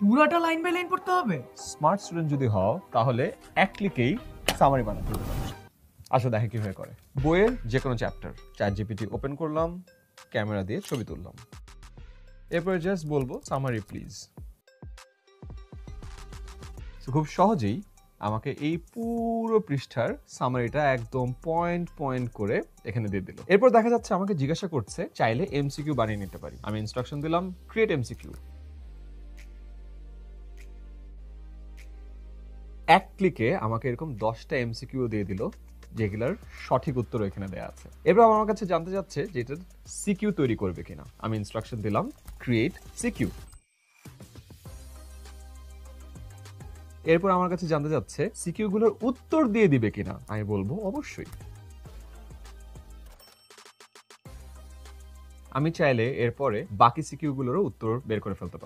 পুরাটা line by line পড়তে হবে? স্মার্ট স্টুডেন্ট যদি হও তাহলে এক ক্লিকেই সামারি বানাতে পারবে। আসলে দেখে কিভাবে করে। বইয়ের যে কোনো চ্যাপ্টার ChatGPT ওপেন করলাম, ক্যামেরা দিয়ে ছবি তুললাম, এরপরে জাস্ট বলবো সামারি প্লিজ। খুব সহজেই আমাকে এই পুরো পৃষ্ঠার সামারিটা একদম পয়েন্ট পয়েন্ট করে এখানে দিয়ে দিল। এরপর দেখা যাচ্ছে আমাকে জিজ্ঞাসা করছে চাইলে এমসিকিউ বানিয়ে নিতে পারি। আমি ইনস্ট্রাকশন দিলাম ক্রিয়েট এমসিকিউ। এক ক্লিকে আমাকে এরকম 10টা এমসিকিউ দিয়ে দিল, যেগুলোর সঠিক উত্তর এখানে দেয়া আছে। এবার আমার কাছে জানতে যাচ্ছে যে এটার সিকিউ তৈরি করবে কিনা। আমি ইনস্ট্রাকশন দিলাম ক্রিয়েট সিকিউ। এরপর আমার কাছে জানতে যাচ্ছে সিকিউ গুলোর উত্তর দিয়ে দিবে কিনা। আমি বলবো অবশ্যই। আমি চাইলে এরপরে বাকি সিকিউ গুলোরও উত্তর বের করে ফেলতে পারি।